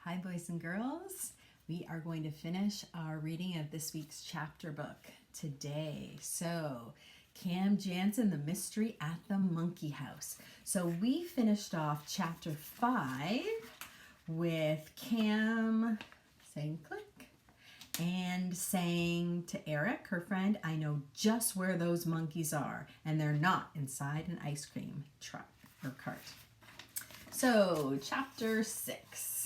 Hi, boys and girls. We are going to finish our reading of this week's chapter book today. So, Cam Jansen, The Mystery at the Monkey House. So, we finished off chapter 5 with Cam saying click and saying to Eric, her friend, I know just where those monkeys are, and they're not inside an ice cream truck or cart. So, chapter 6.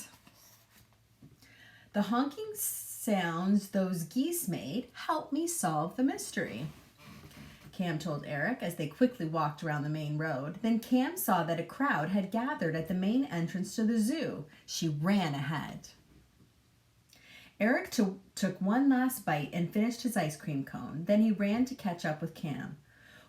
The honking sounds those geese made helped me solve the mystery, Cam told Eric as they quickly walked around the main road. Then Cam saw that a crowd had gathered at the main entrance to the zoo. She ran ahead. Eric took one last bite and finished his ice cream cone. Then he ran to catch up with Cam.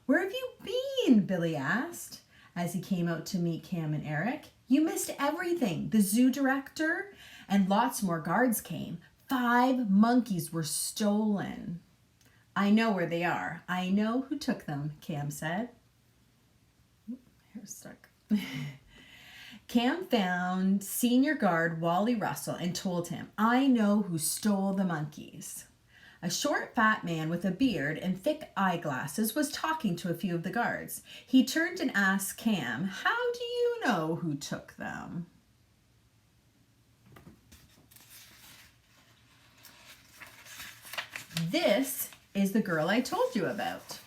Where have you been? Billy asked as he came out to meet Cam and Eric. You missed everything. The zoo director and lots more guards came. 5 monkeys were stolen. I know where they are. I know who took them, Cam said. Hair's stuck. Cam found senior guard Wally Russell and told him, I know who stole the monkeys. A short, fat man with a beard and thick eyeglasses was talking to a few of the guards. He turned and asked Cam, how do you know who took them? This is the girl I told you about,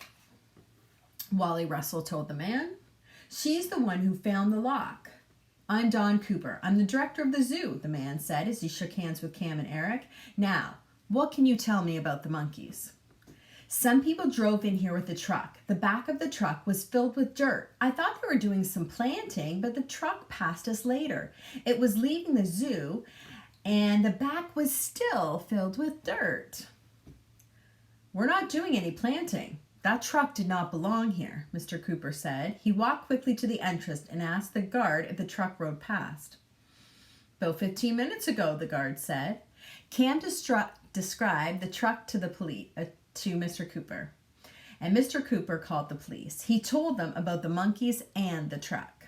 Wally Russell told the man. She's the one who found the lock. I'm Don Cooper. I'm the director of the zoo, the man said as he shook hands with Cam and Eric. Now, what can you tell me about the monkeys? Some people drove in here with a truck. The back of the truck was filled with dirt. I thought they were doing some planting, but the truck passed us later. It was leaving the zoo, and the back was still filled with dirt. We're not doing any planting. That truck did not belong here, Mr. Cooper said. He walked quickly to the entrance and asked the guard if the truck rode past. About 15 minutes ago, the guard said. Cam described the truck to Mr. Cooper, and Mr. Cooper called the police. He told them about the monkeys and the truck.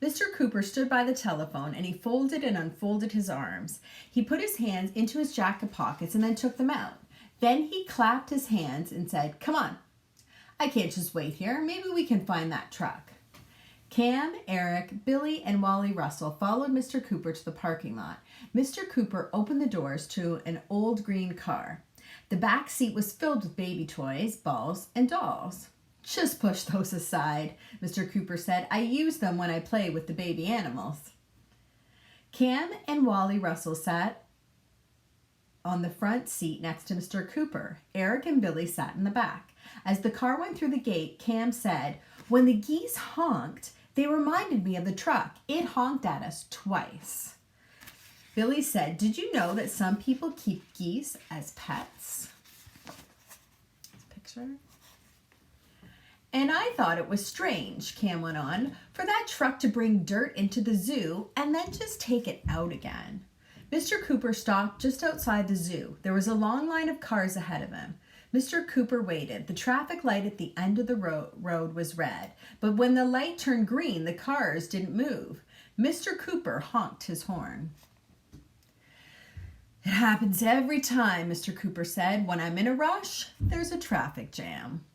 Mr. Cooper stood by the telephone and he folded and unfolded his arms. He put his hands into his jacket pockets and then took them out. Then he clapped his hands and said, come on, I can't just wait here. Maybe we can find that truck. Cam, Eric, Billy, and Wally Russell followed Mr. Cooper to the parking lot. Mr. Cooper opened the doors to an old green car. The back seat was filled with baby toys, balls, and dolls. Just push those aside, Mr. Cooper said. I use them when I play with the baby animals. Cam and Wally Russell sat on the front seat next to Mr. Cooper. Eric and Billy sat in the back. As the car went through the gate, Cam said, when the geese honked, they reminded me of the truck. It honked at us twice. Billy said, did you know that some people keep geese as pets? Picture. And I thought it was strange, Cam went on, for that truck to bring dirt into the zoo and then just take it out again. Mr. Cooper stopped just outside the zoo. There was a long line of cars ahead of him. Mr. Cooper waited. The traffic light at the end of the road was red, but when the light turned green, the cars didn't move. Mr. Cooper honked his horn. It happens every time, Mr. Cooper said. When I'm in a rush, there's a traffic jam.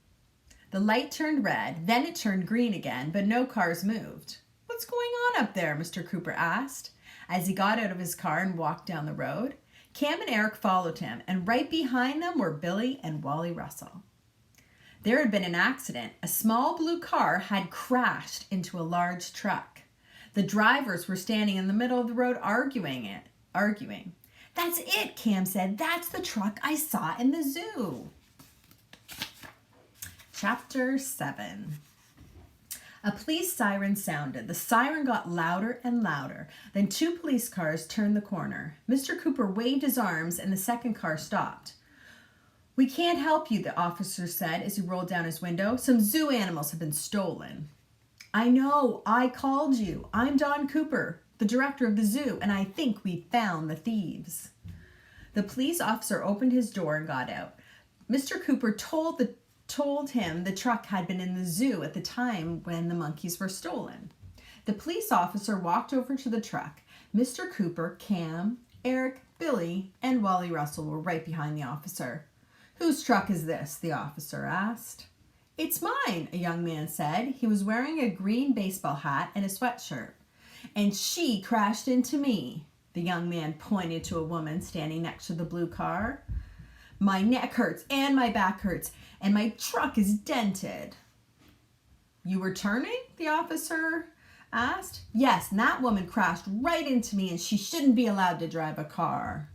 The light turned red, then it turned green again, but no cars moved. What's going on up there? Mr. Cooper asked as he got out of his car and walked down the road. Cam and Eric followed him, and right behind them were Billy and Wally Russell. There had been an accident. A small blue car had crashed into a large truck. The drivers were standing in the middle of the road arguing. That's it, Cam said. That's the truck I saw in the zoo. Chapter 7. A police siren sounded. The siren got louder and louder. Then 2 police cars turned the corner. Mr. Cooper waved his arms and the second car stopped. We can't help you, the officer said as he rolled down his window. Some zoo animals have been stolen. I know. I called you. I'm Don Cooper, the director of the zoo, and I think we found the thieves. The police officer opened his door and got out. Mr. Cooper told him the truck had been in the zoo at the time when the monkeys were stolen. The police officer walked over to the truck. Mr. Cooper, Cam, Eric, Billy, and Wally Russell were right behind the officer. "Whose truck is this?" the officer asked. "It's mine," a young man said. He was wearing a green baseball hat and a sweatshirt. "And she crashed into me." The young man pointed to a woman standing next to the blue car. "My neck hurts and my back hurts and my truck is dented." "You were turning?" the officer asked. "Yes, and that woman crashed right into me and she shouldn't be allowed to drive a car."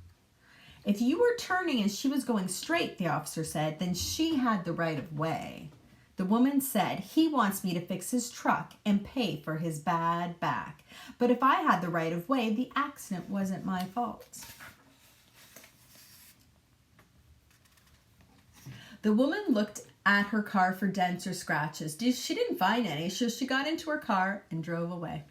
"If you were turning and she was going straight," the officer said, "then she had the right of way." The woman said, "He wants me to fix his truck and pay for his bad back. But if I had the right of way, the accident wasn't my fault." The woman looked at her car for dents or scratches. She didn't find any, so she got into her car and drove away.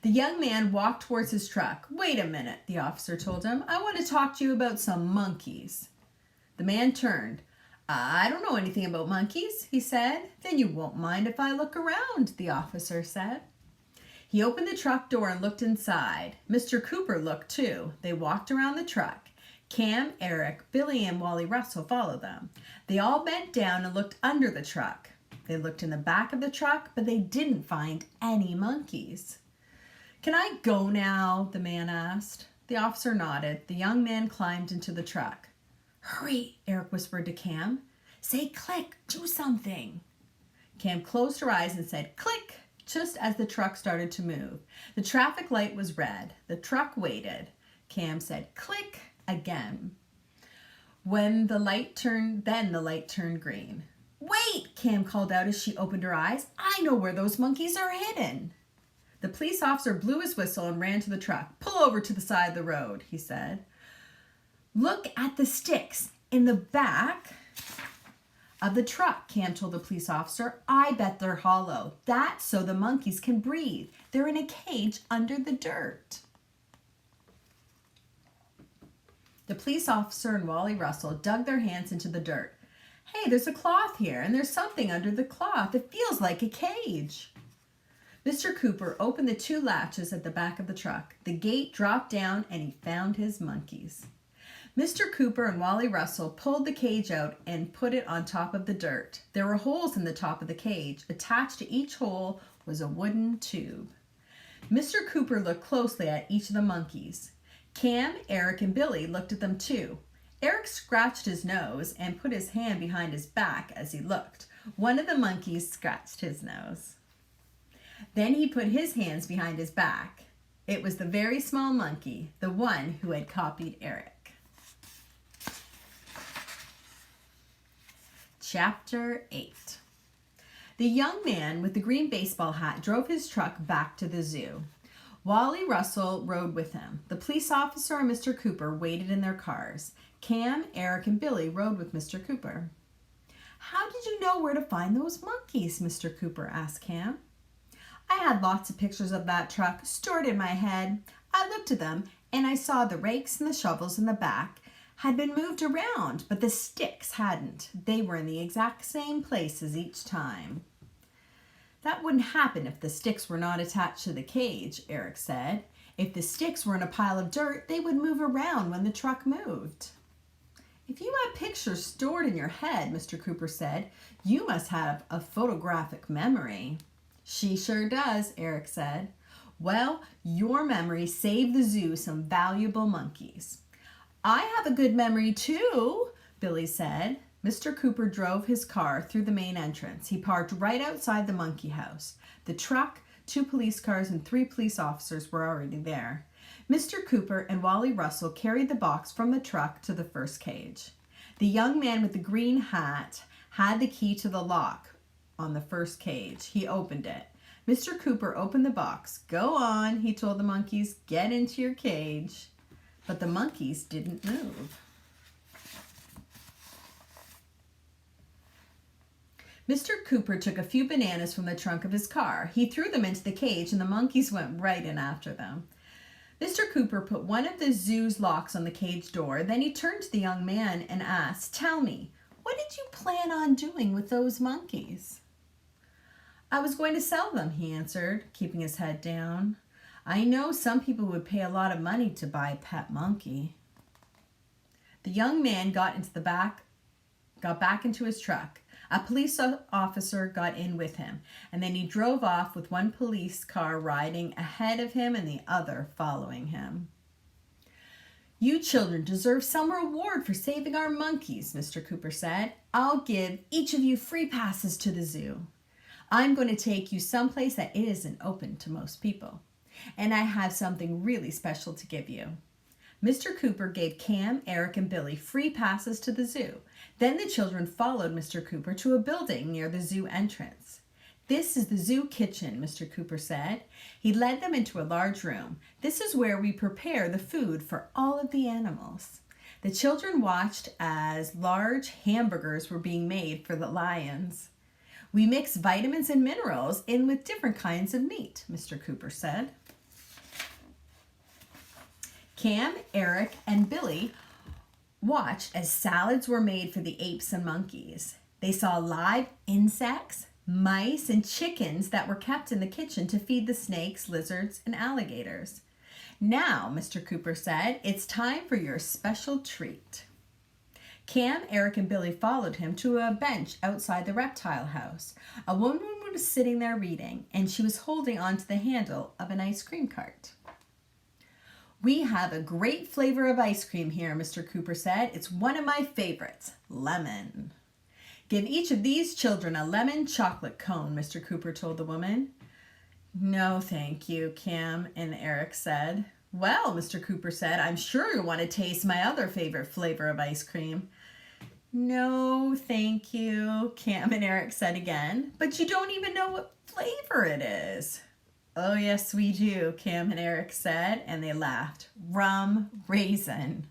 The young man walked towards his truck. "Wait a minute," the officer told him. "I want to talk to you about some monkeys." The man turned. "I don't know anything about monkeys," he said. "Then you won't mind if I look around," the officer said. He opened the truck door and looked inside. Mr. Cooper looked too. They walked around the truck. Cam, Eric, Billy, and Wally Russell followed them. They all bent down and looked under the truck. They looked in the back of the truck, but they didn't find any monkeys. "Can I go now?" the man asked. The officer nodded. The young man climbed into the truck. "Hurry," Eric whispered to Cam. "Say click, do something." Cam closed her eyes and said click just as the truck started to move. The traffic light was red. The truck waited. Cam said click again. Then the light turned green. "Wait," Cam called out as she opened her eyes. "I know where those monkeys are hidden." The police officer blew his whistle and ran to the truck. "Pull over to the side of the road," he said. "Look at the sticks in the back of the truck," Cam told the police officer. "I bet they're hollow. That's so the monkeys can breathe. They're in a cage under the dirt." The police officer and Wally Russell dug their hands into the dirt. "Hey, there's a cloth here, and there's something under the cloth. It feels like a cage." Mr. Cooper opened the two latches at the back of the truck. The gate dropped down, and he found his monkeys. Mr. Cooper and Wally Russell pulled the cage out and put it on top of the dirt. There were holes in the top of the cage. Attached to each hole was a wooden tube. Mr. Cooper looked closely at each of the monkeys. Cam, Eric, and Billy looked at them too. Eric scratched his nose and put his hand behind his back as he looked. One of the monkeys scratched his nose. Then he put his hands behind his back. It was the very small monkey, the one who had copied Eric. Chapter 8. The young man with the green baseball hat drove his truck back to the zoo. Wally Russell rode with him. The police officer and Mr. Cooper waited in their cars. Cam, Eric, and Billy rode with Mr. Cooper. "How did you know where to find those monkeys?" Mr. Cooper asked Cam. "I had lots of pictures of that truck stored in my head. I looked at them and I saw the rakes and the shovels in the back had been moved around, but the sticks hadn't. They were in the exact same places each time." "That wouldn't happen if the sticks were not attached to the cage," Eric said. "If the sticks were in a pile of dirt, they would move around when the truck moved." "If you have pictures stored in your head," Mr. Cooper said, "you must have a photographic memory." "She sure does," Eric said. "Well, your memory saved the zoo some valuable monkeys." "I have a good memory too," Billy said. Mr. Cooper drove his car through the main entrance. He parked right outside the monkey house. The truck, 2 police cars, and 3 police officers were already there. Mr. Cooper and Wally Russell carried the box from the truck to the first cage. The young man with the green hat had the key to the lock on the first cage. He opened it. Mr. Cooper opened the box. "Go on," he told the monkeys. "Get into your cage." But the monkeys didn't move. Mr. Cooper took a few bananas from the trunk of his car. He threw them into the cage and the monkeys went right in after them. Mr. Cooper put one of the zoo's locks on the cage door. Then he turned to the young man and asked, "Tell me, what did you plan on doing with those monkeys?" "I was going to sell them," he answered, keeping his head down. I know some people would pay a lot of money to buy a pet monkey. The young man got back into his truck. A police officer got in with him, and then he drove off with one police car riding ahead of him and the other following him. You children deserve some reward for saving our monkeys, Mr. Cooper said. I'll give each of you free passes to the zoo. I'm going to take you someplace that isn't open to most people, and I have something really special to give you. Mr. Cooper gave Cam, Eric, and Billy free passes to the zoo. Then the children followed Mr. Cooper to a building near the zoo entrance. This is the zoo kitchen, Mr. Cooper said. He led them into a large room. This is where we prepare the food for all of the animals. The children watched as large hamburgers were being made for the lions. We mix vitamins and minerals in with different kinds of meat, Mr. Cooper said. Cam, Eric, and Billy watched as salads were made for the apes and monkeys. They saw live insects, mice, and chickens that were kept in the kitchen to feed the snakes, lizards, and alligators. Now, Mr. Cooper said, it's time for your special treat. Cam, Eric, and Billy followed him to a bench outside the reptile house. A woman was sitting there reading, and she was holding onto the handle of an ice cream cart. We have a great flavor of ice cream here, Mr. Cooper said. It's one of my favorites, lemon. Give each of these children a lemon chocolate cone, Mr. Cooper told the woman. No, thank you, Cam and Eric said. Well, Mr. Cooper said, I'm sure you'll want to taste my other favorite flavor of ice cream. No, thank you, Cam and Eric said again. But you don't even know what flavor it is. Oh, yes, we do, Cam and Eric said, and they laughed. Rum raisin.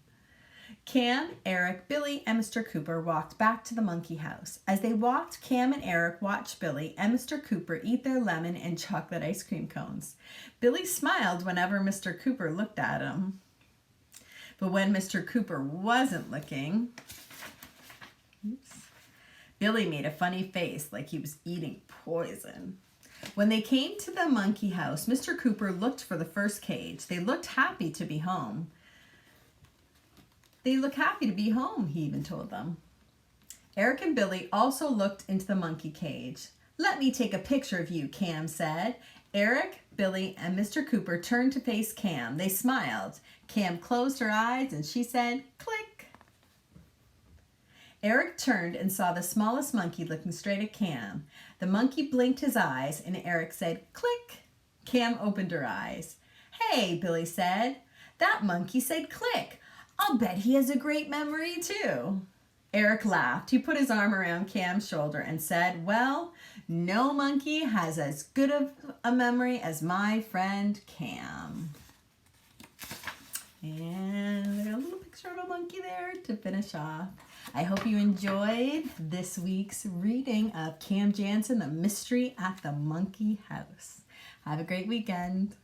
Cam, Eric, Billy, and Mr. Cooper walked back to the monkey house. As they walked, Cam and Eric watched Billy and Mr. Cooper eat their lemon and chocolate ice cream cones. Billy smiled whenever Mr. Cooper looked at him. But when Mr. Cooper wasn't looking, Billy made a funny face like he was eating poison. When they came to the monkey house, Mr. Cooper looked for the first cage. They looked happy to be home. They look happy to be home, he even told them. Eric and Billy also looked into the monkey cage. Let me take a picture of you, Cam said. Eric, Billy, and Mr. Cooper turned to face Cam. They smiled. Cam closed her eyes and she said, click. Eric turned and saw the smallest monkey looking straight at Cam. The monkey blinked his eyes and Eric said, click. Cam opened her eyes. Hey, Billy said. That monkey said click. I'll bet he has a great memory too. Eric laughed. He put his arm around Cam's shoulder and said, well, no monkey has as good of a memory as my friend Cam. And I got a little picture of a monkey there to finish off. I hope you enjoyed this week's reading of Cam Jansen, The Mystery at the Monkey House. Have a great weekend.